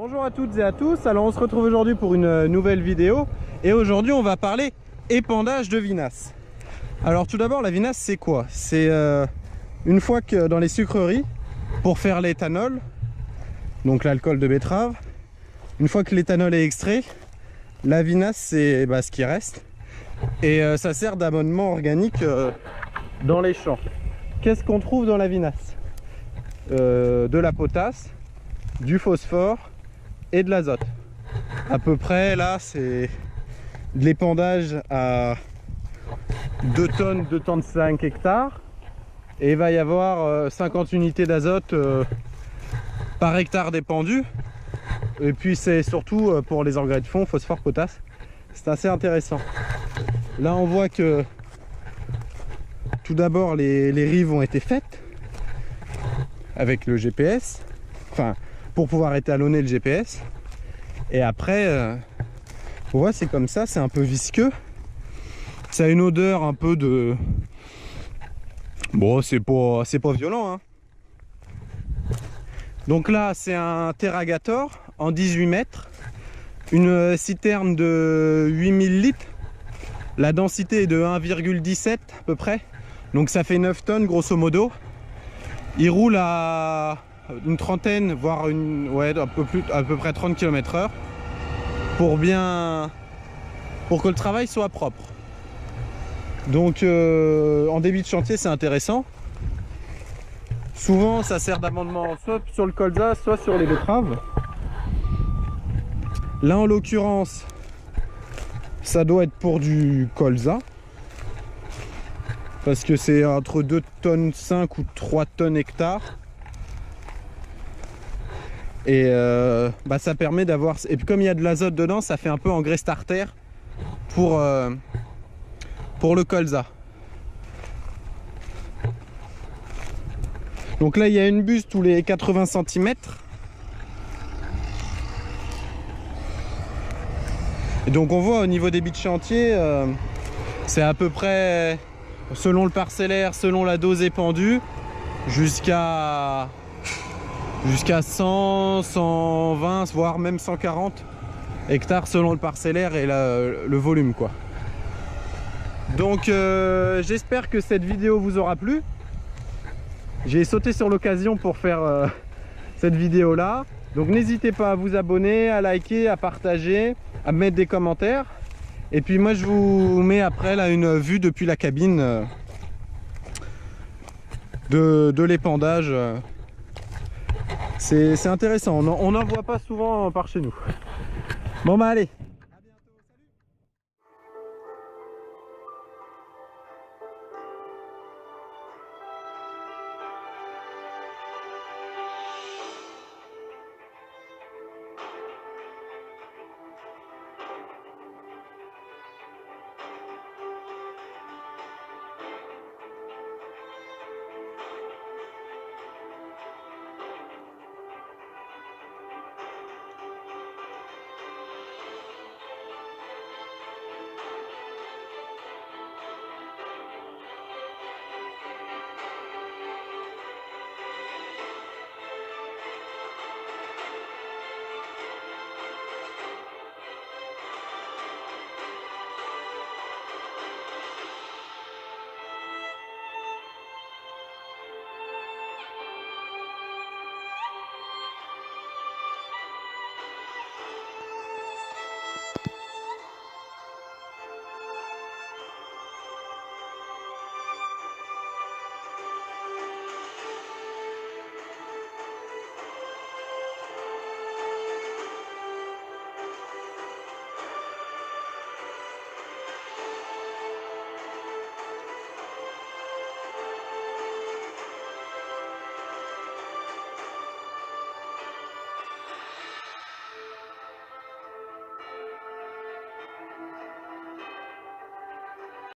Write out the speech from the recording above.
Bonjour à toutes et à tous, alors on se retrouve aujourd'hui pour une nouvelle vidéo et aujourd'hui on va parler épandage de vinasse. Alors tout d'abord, la vinasse c'est quoi? C'est une fois que dans les sucreries, pour faire l'éthanol, donc l'alcool de betterave, une fois que l'éthanol est extrait, la vinasse c'est ce qui reste et ça sert d'amendement organique dans les champs. Qu'est-ce qu'on trouve dans la vinasse? De la potasse, du phosphore et de l'azote. À peu près là c'est de l'épandage à 2 tonnes, 2,5 hectares et il va y avoir 50 unités d'azote par hectare dépendu. Et puis c'est surtout pour les engrais de fond, phosphore, potasse, c'est assez intéressant. Là on voit que tout d'abord les rives ont été faites avec le GPS, enfin pour pouvoir étalonner le GPS, et après on voit c'est comme ça, c'est un peu visqueux, ça a une odeur un peu de... Bon c'est pas violent hein. Donc là c'est un Terragator en 18 mètres, une citerne de 8000 litres, la densité est de 1,17 à peu près, donc ça fait 9 tonnes grosso modo. Il roule à une trentaine, voire à peu près 30 km/h pour que le travail soit propre. Donc en début de chantier c'est intéressant. Souvent ça sert d'amendement soit sur le colza, soit sur les betteraves. Là en l'occurrence ça doit être pour du colza, parce que c'est entre 2,5 tonnes ou 3 tonnes hectare. Et ça permet d'avoir... Et puis comme il y a de l'azote dedans, ça fait un peu engrais starter pour le colza. Donc là il y a une buse tous les 80 cm. Et donc on voit au niveau des bits de chantier, c'est à peu près, selon le parcellaire, selon la dose épandue, jusqu'à 100, 120, voire même 140 hectares selon le parcellaire et le volume quoi. Donc j'espère que cette vidéo vous aura plu. J'ai sauté sur l'occasion pour faire cette vidéo là. Donc n'hésitez pas à vous abonner, à liker, à partager, à mettre des commentaires. Et puis moi je vous mets après là une vue depuis la cabine de l'épandage. C'est intéressant, on n'en voit pas souvent par chez nous. Bon allez,